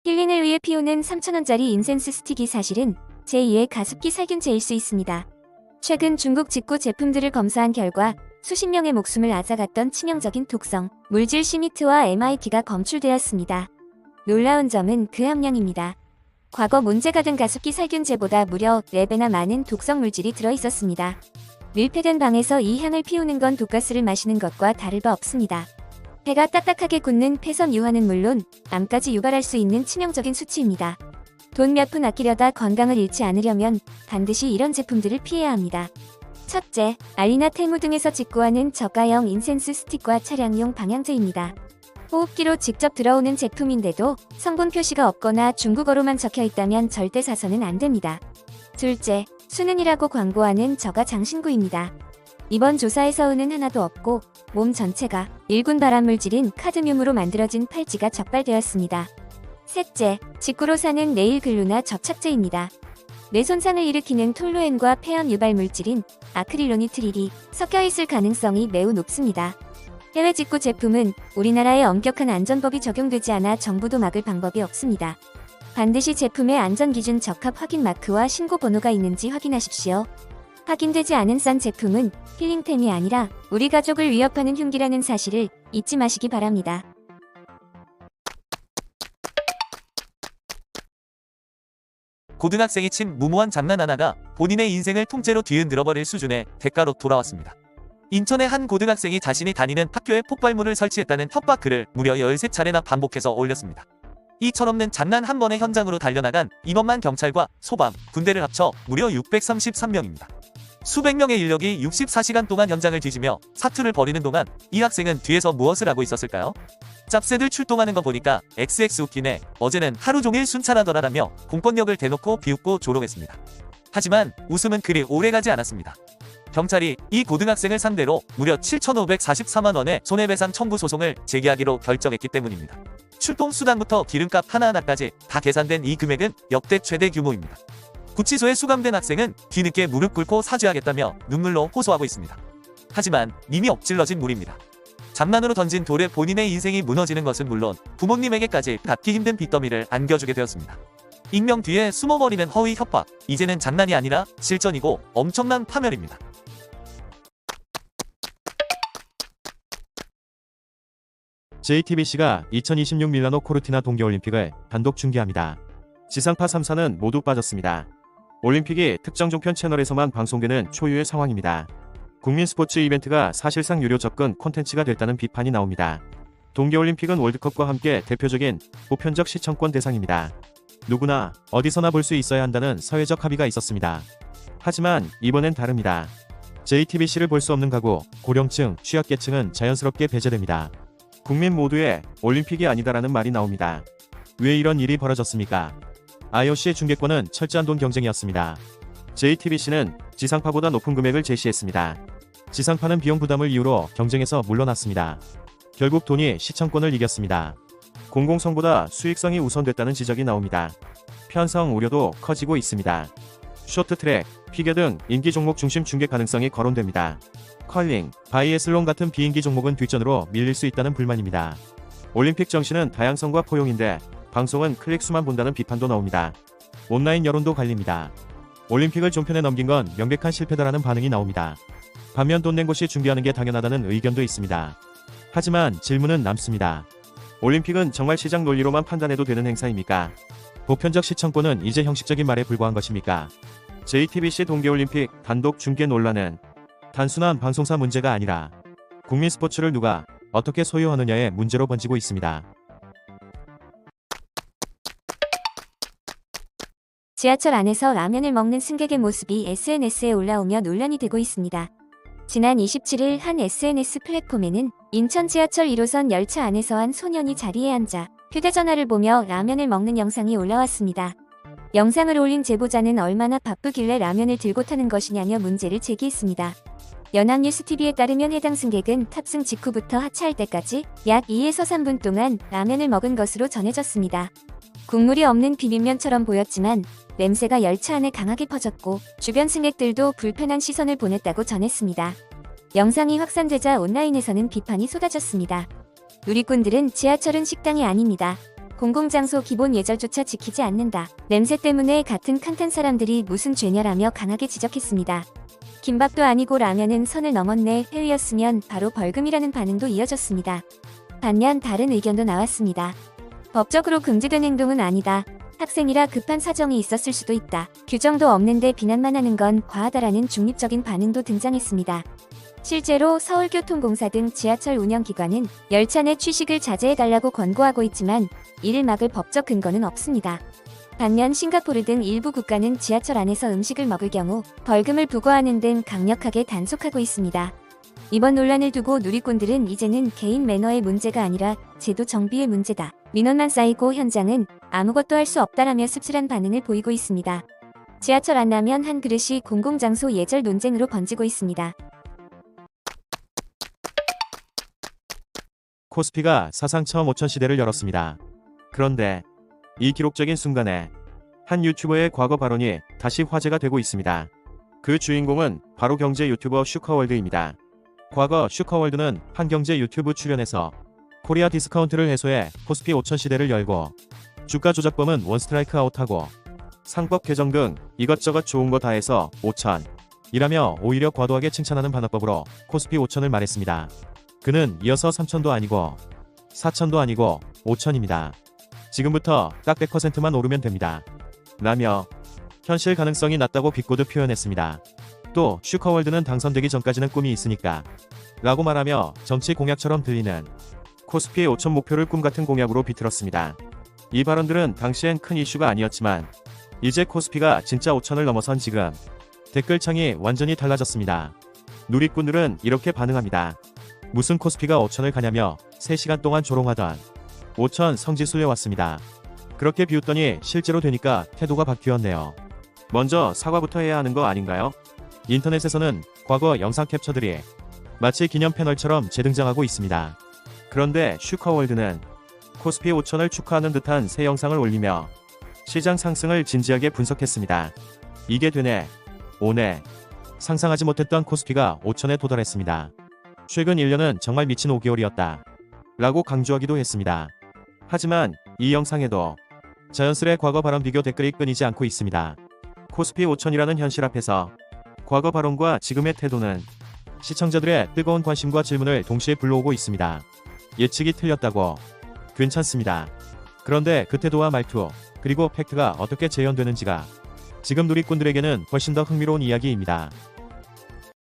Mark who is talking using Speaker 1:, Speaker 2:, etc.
Speaker 1: 힐링을 위해 피우는 3,000원짜리 인센스 스틱이 사실은 제2의 가습기 살균제일 수 있습니다. 최근 중국 직구 제품들을 검사한 결과 수십 명의 목숨을 앗아갔던 치명적인 독성, 물질 시미트와 MIT가 검출되었습니다. 놀라운 점은 그 함량입니다. 과거 문제가 된 가습기 살균제보다 무려 4배나 많은 독성 물질이 들어있었습니다. 밀폐된 방에서 이 향을 피우는 건 독가스를 마시는 것과 다를 바 없습니다. 배가 딱딱하게 굳는 폐섬 유화는 물론 암까지 유발할 수 있는 치명적인 수치입니다. 돈 몇 푼 아끼려다 건강을 잃지 않으려면 반드시 이런 제품들을 피해야 합니다. 첫째, 알리나 테무 등에서 직구하는 저가형 인센스 스틱과 차량용 방향제입니다. 호흡기로 직접 들어오는 제품인데도 성분 표시가 없거나 중국어로만 적혀 있다면 절대 사서는 안 됩니다. 둘째, 수능이라고 광고하는 저가 장신구입니다. 이번 조사에서 은은 하나도 없고 몸 전체가 일군 발암물질인 카드뮴으로 만들어진 팔찌가 적발되었습니다. 셋째, 직구로 사는 네일 글루나 접착제입니다. 뇌 손상을 일으키는 톨루엔과 폐염 유발 물질인 아크릴로니트릴이 섞여 있을 가능성이 매우 높습니다. 해외 직구 제품은 우리나라에 엄격한 안전법이 적용되지 않아 정부도 막을 방법이 없습니다. 반드시 제품의 안전기준 적합 확인 마크와 신고 번호가 있는지 확인하십시오. 확인되지 않은 싼 제품은 힐링템이 아니라 우리 가족을 위협하는 흉기라는 사실을 잊지 마시기 바랍니다.
Speaker 2: 고등학생이 친 무모한 장난 하나가 본인의 인생을 통째로 뒤흔들어버릴 수준의 대가로 돌아왔습니다. 인천의 한 고등학생이 자신이 다니는 학교에 폭발물을 설치했다는 협박 글을 무려 13차례나 반복해서 올렸습니다. 이 철없는 장난 한 번에 현장으로 달려나간 인원만 경찰과 소방, 군대를 합쳐 무려 633명입니다. 수백 명의 인력이 64시간 동안 현장을 뒤지며 사투를 벌이는 동안 이 학생은 뒤에서 무엇을 하고 있었을까요? 짭새들 출동하는 거 보니까 XX 웃기네, 어제는 하루 종일 순찰하더라라며 공권력을 대놓고 비웃고 조롱했습니다. 하지만 웃음은 그리 오래가지 않았습니다. 경찰이 이 고등학생을 상대로 무려 7,544만 원의 손해배상 청구 소송을 제기하기로 결정했기 때문입니다. 출동 수단부터 기름값 하나하나까지 다 계산된 이 금액은 역대 최대 규모입니다. 구치소에 수감된 학생은 뒤늦게 무릎 꿇고 사죄하겠다며 눈물로 호소하고 있습니다. 하지만 이미 엎질러진 물입니다. 장난으로 던진 돌에 본인의 인생이 무너지는 것은 물론 부모님에게까지 갚기 힘든 빚더미를 안겨주게 되었습니다. 익명 뒤에 숨어버리는 허위 협박, 이제는 장난이 아니라 실전이고 엄청난 파멸입니다.
Speaker 3: JTBC가 2026 밀라노 코르티나 동계올림픽을 단독 중계합니다. 지상파 3사는 모두 빠졌습니다. 올림픽이 특정 종편 채널에서만 방송되는 초유의 상황입니다. 국민 스포츠 이벤트가 사실상 유료 접근 콘텐츠가 됐다는 비판이 나옵니다. 동계올림픽은 월드컵과 함께 대표적인 보편적 시청권 대상입니다. 누구나 어디서나 볼 수 있어야 한다는 사회적 합의가 있었습니다. 하지만 이번엔 다릅니다. JTBC를 볼 수 없는 가구, 고령층, 취약계층은 자연스럽게 배제됩니다. 국민 모두의 올림픽이 아니다라는 말이 나옵니다. 왜 이런 일이 벌어졌습니까? IOC의 중계권은 철저한 돈 경쟁이었습니다. JTBC는 지상파보다 높은 금액을 제시했습니다. 지상파는 비용 부담을 이유로 경쟁에서 물러났습니다. 결국 돈이 시청권을 이겼습니다. 공공성보다 수익성이 우선됐다는 지적이 나옵니다. 편성 우려도 커지고 있습니다. 쇼트트랙, 피겨 등 인기 종목 중심 중계 가능성이 거론됩니다. 컬링, 바이애슬론 같은 비인기 종목은 뒷전으로 밀릴 수 있다는 불만입니다. 올림픽 정신은 다양성과 포용인데 방송은 클릭수만 본다는 비판도 나옵니다. 온라인 여론도 갈립니다. 올림픽을 종편에 넘긴 건 명백한 실패다라는 반응이 나옵니다. 반면 돈 낸 곳이 중계하는 게 당연하다는 의견도 있습니다. 하지만 질문은 남습니다. 올림픽은 정말 시장 논리로만 판단해도 되는 행사입니까? 보편적 시청권은 이제 형식적인 말에 불과한 것입니까? JTBC 동계올림픽 단독 중계 논란은 단순한 방송사 문제가 아니라 국민 스포츠를 누가 어떻게 소유하느냐의 문제로 번지고 있습니다.
Speaker 1: 지하철 안에서 라면을 먹는 승객의 모습이 SNS에 올라오며 논란이 되고 있습니다. 지난 27일 한 SNS 플랫폼에는 인천 지하철 1호선 열차 안에서 한 소년이 자리에 앉아 휴대전화를 보며 라면을 먹는 영상이 올라왔습니다. 영상을 올린 제보자는 얼마나 바쁘길래 라면을 들고 타는 것이냐며 문제를 제기했습니다. 연합뉴스TV에 따르면 해당 승객은 탑승 직후부터 하차할 때까지 약 2에서 3분 동안 라면을 먹은 것으로 전해졌습니다. 국물이 없는 비빔면처럼 보였지만 냄새가 열차 안에 강하게 퍼졌고 주변 승객들도 불편한 시선을 보냈다고 전했습니다. 영상이 확산되자 온라인에서는 비판이 쏟아졌습니다. 누리꾼들은 지하철은 식당이 아닙니다. 공공장소 기본 예절조차 지키지 않는다. 냄새 때문에 같은 칸탄 사람들이 무슨 죄냐라며 강하게 지적했습니다. 김밥도 아니고 라면은 선을 넘었네. 회의였으면 바로 벌금이라는 반응도 이어졌습니다. 반면 다른 의견도 나왔습니다. 법적으로 금지된 행동은 아니다. 학생이라 급한 사정이 있었을 수도 있다. 규정도 없는데 비난만 하는 건 과하다라는 중립적인 반응도 등장했습니다. 실제로 서울교통공사 등 지하철 운영기관은 열차 내 취식을 자제해달라고 권고하고 있지만 이를 막을 법적 근거는 없습니다. 반면 싱가포르 등 일부 국가는 지하철 안에서 음식을 먹을 경우 벌금을 부과하는 등 강력하게 단속하고 있습니다. 이번 논란을 두고 누리꾼들은 이제는 개인 매너의 문제가 아니라 제도 정비의 문제다. 민원만 쌓이고 현장은 아무것도 할 수 없다라며 씁쓸한 반응을 보이고 있습니다. 지하철 안 나면 한 그릇이 공공장소 예절 논쟁으로 번지고 있습니다.
Speaker 3: 코스피가 사상 처음 5천 시대를 열었습니다. 그런데 이 기록적인 순간에 한 유튜버의 과거 발언이 다시 화제가 되고 있습니다. 그 주인공은 바로 경제 유튜버 슈커월드입니다. 과거 슈커월드는 한경제 유튜브 출연해서 코리아 디스카운트를 해소해 코스피 5천 시대를 열고 주가 조작범은 원스트라이크 아웃하고 상법 개정 등 이것저것 좋은 거 다 해서 5천 이라며 오히려 과도하게 칭찬하는 반어법으로 코스피 5천을 말했습니다. 그는 이어서 3천도 아니고 4천도 아니고 5천입니다. 지금부터 딱 100%만 오르면 됩니다. 라며 현실 가능성이 낮다고 비꼬듯 표현했습니다. 또 슈커월드는 당선되기 전까지는 꿈이 있으니까 라고 말하며 정치 공약처럼 들리는 코스피의 5천 목표를 꿈같은 공약으로 비틀었습니다. 이 발언들은 당시엔 큰 이슈가 아니었지만 이제 코스피가 진짜 5천을 넘어선 지금 댓글창이 완전히 달라졌습니다. 누리꾼들은 이렇게 반응합니다. 무슨 코스피가 5천을 가냐며 3시간 동안 조롱하던 5천 성지순례 왔습니다. 그렇게 비웃더니 실제로 되니까 태도가 바뀌었네요. 먼저 사과부터 해야 하는 거 아닌가요? 인터넷에서는 과거 영상 캡처들이 마치 기념 패널처럼 재등장하고 있습니다. 그런데 슈커월드는 코스피 5천을 축하하는 듯한 새 영상을 올리며 시장 상승을 진지하게 분석했습니다. 이게 되네, 오네. 상상하지 못했던 코스피가 5천에 도달했습니다. 최근 1년은 정말 미친 5개월이었다. 라고 강조하기도 했습니다. 하지만 이 영상에도 자연스레 과거 발언 비교 댓글이 끊이지 않고 있습니다. 코스피 5천이라는 현실 앞에서 과거 발언과 지금의 태도는 시청자들의 뜨거운 관심과 질문을 동시에 불러오고 있습니다. 예측이 틀렸다고? 괜찮습니다. 그런데 그 태도와 말투, 그리고 팩트가 어떻게 재현되는지가 지금 누리꾼들에게는 훨씬 더 흥미로운 이야기입니다.